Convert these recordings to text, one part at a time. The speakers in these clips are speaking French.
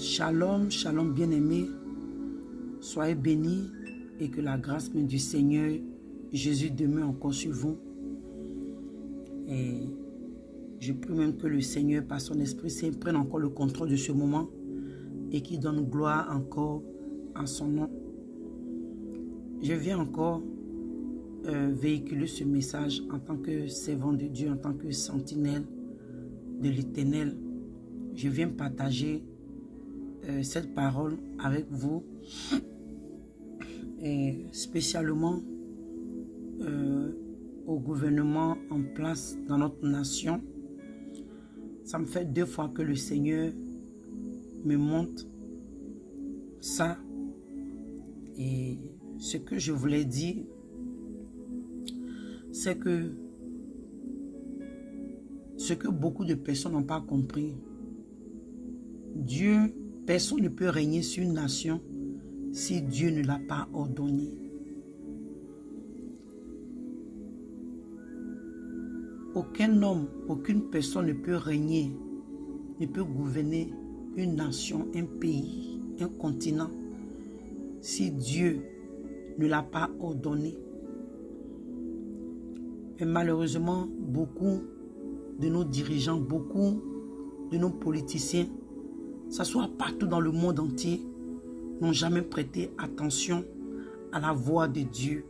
Shalom, shalom bien-aimés, soyez bénis et que la grâce même du Seigneur Jésus demeure encore sur vous. Et je prie même que le Seigneur, par son Esprit Saint, prenne encore le contrôle de ce moment et qu'il donne gloire encore à son nom. Je viens encore véhiculer ce message en tant que servant de Dieu, en tant que sentinelle de l'Éternel. Je viens partager cette parole avec vous, et spécialement au gouvernement en place dans notre nation. Ça me fait 2 fois que le Seigneur me montre ça. Et ce que je voulais dire, c'est que ce que beaucoup de personnes n'ont pas compris, Dieu, personne ne peut régner sur une nation si Dieu ne l'a pas ordonné. Aucun homme, aucune personne ne peut régner, ne peut gouverner une nation, un pays, un continent, si Dieu ne l'a pas ordonné. Et malheureusement, beaucoup de nos dirigeants, beaucoup de nos politiciens, que ce soit partout dans le monde entier, n'ont jamais prêté attention à la voix de Dieu.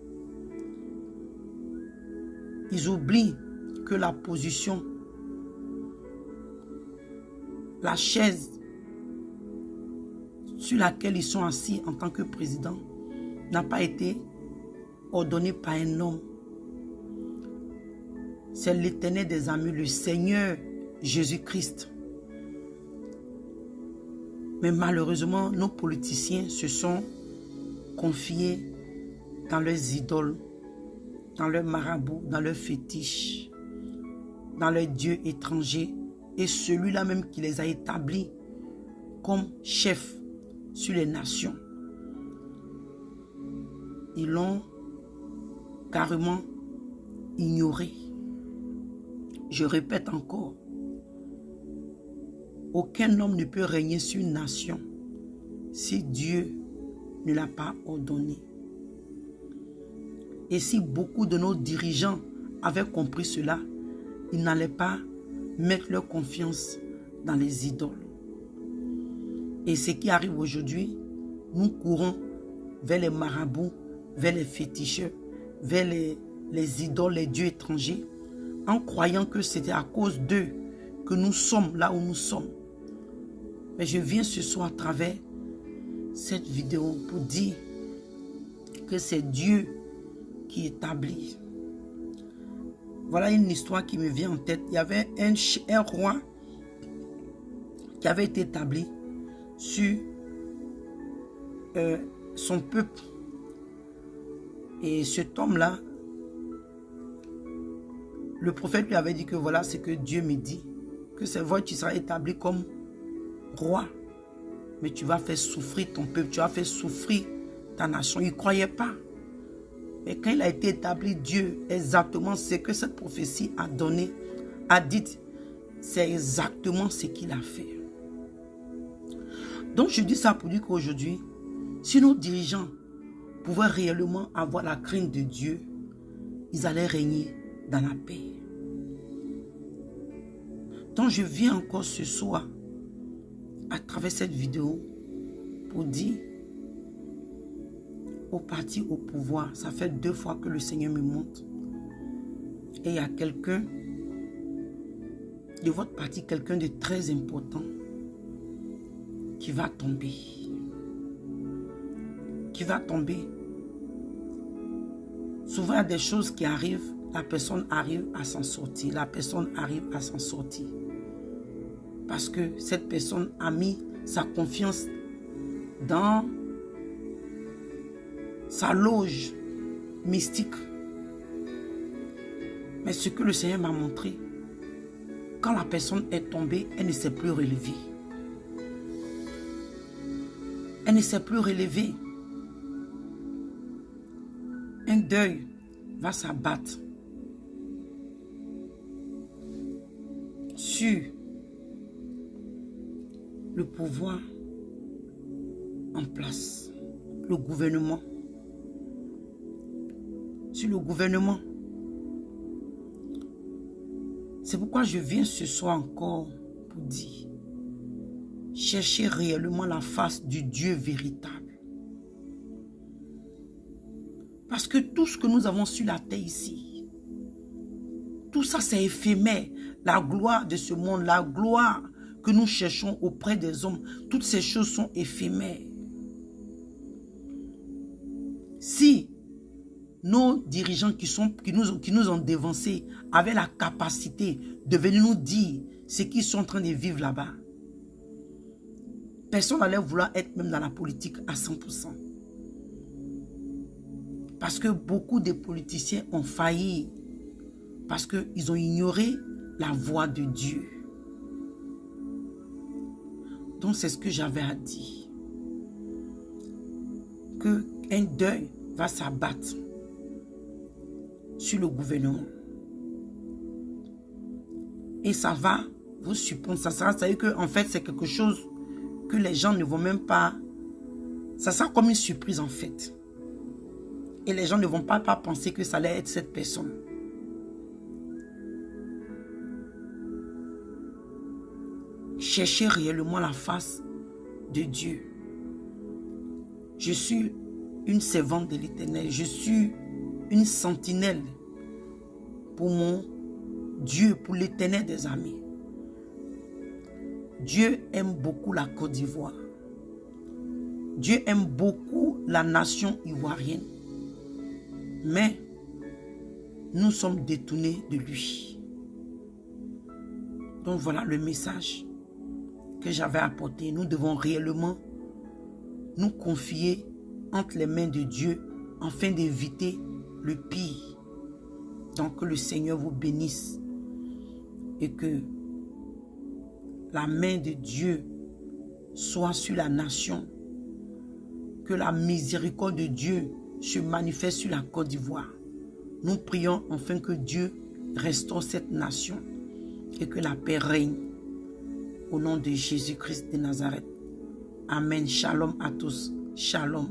Ils oublient que la position, la chaise sur laquelle ils sont assis en tant que président n'a pas été ordonnée par un homme. C'est l'Éternel des armées, le Seigneur Jésus-Christ. Mais malheureusement, nos politiciens se sont confiés dans leurs idoles, dans leurs marabouts, dans leurs fétiches, dans leurs dieux étrangers, et celui-là même qui les a établis comme chef sur les nations. Ils l'ont carrément ignoré. Je répète encore, aucun homme ne peut régner sur une nation si Dieu ne l'a pas ordonné. Et si beaucoup de nos dirigeants avaient compris cela, ils n'allaient pas mettre leur confiance dans les idoles. Et ce qui arrive aujourd'hui, nous courons vers les marabouts, vers les féticheurs, vers les idoles, les dieux étrangers, en croyant que c'était à cause d'eux que nous sommes là où nous sommes. Mais je viens ce soir à travers cette vidéo pour dire que c'est Dieu qui établit. Voilà une histoire qui me vient en tête. Il y avait un roi qui avait été établi sur son peuple. Et cet homme-là, le prophète lui avait dit que voilà ce que Dieu me dit, que c'est vrai, tu seras établi comme roi, mais tu vas faire souffrir ton peuple, tu vas faire souffrir ta nation. Il ne croyait pas. Mais quand il a été établi, Dieu, exactement ce que cette prophétie a donné, a dit, c'est exactement ce qu'il a fait. Donc je dis ça pour dire qu'aujourd'hui, si nos dirigeants pouvaient réellement avoir la crainte de Dieu, ils allaient régner dans la paix. Donc je viens encore ce soir, à travers cette vidéo, pour dire au parti au pouvoir, ça fait 2 fois que le Seigneur me montre. Et il y a quelqu'un de votre parti, quelqu'un de très important, qui va tomber. Qui va tomber. Souvent, il y a des choses qui arrivent, la personne arrive à s'en sortir. La personne arrive à s'en sortir. Parce que cette personne a mis sa confiance dans sa loge mystique. Mais ce que le Seigneur m'a montré, quand la personne est tombée, elle ne s'est plus relevée. Elle ne s'est plus relevée. Un deuil va s'abattre sur le pouvoir en place. Le gouvernement. Sur le gouvernement. C'est pourquoi je viens ce soir encore pour dire, cherchez réellement la face du Dieu véritable. Parce que tout ce que nous avons sur la terre ici, tout ça c'est éphémère. La gloire de ce monde, la gloire que nous cherchons auprès des hommes, toutes ces choses sont éphémères. Si nos dirigeants qui nous ont dévancés avaient la capacité de venir nous dire ce qu'ils sont en train de vivre là-bas, personne n'allait vouloir être même dans la politique à 100%. Parce que beaucoup de politiciens ont failli. Parce qu'ils ont ignoré la voix de Dieu. Donc c'est ce que j'avais à dire. Qu'un deuil va s'abattre sur le gouvernement. Et ça va vous surprendre. Ça veut dire qu'en fait c'est quelque chose que les gens ne vont même pas... Ça sera comme une surprise en fait. Et les gens ne vont pas penser que ça allait être cette personne. Cherchez réellement la face de Dieu. Je suis une servante de l'Éternel. Je suis une sentinelle pour mon Dieu, pour l'Éternel des armées. Dieu aime beaucoup la Côte d'Ivoire. Dieu aime beaucoup la nation ivoirienne. Mais nous sommes détournés de lui. Donc voilà le message que j'avais apporté. Nous devons réellement nous confier entre les mains de Dieu afin d'éviter le pire. Donc que le Seigneur vous bénisse et que la main de Dieu soit sur la nation. Que la miséricorde de Dieu se manifeste sur la Côte d'Ivoire. Nous prions afin que Dieu restaure cette nation et que la paix règne. Au nom de Jésus-Christ de Nazareth. Amen. Shalom à tous. Shalom.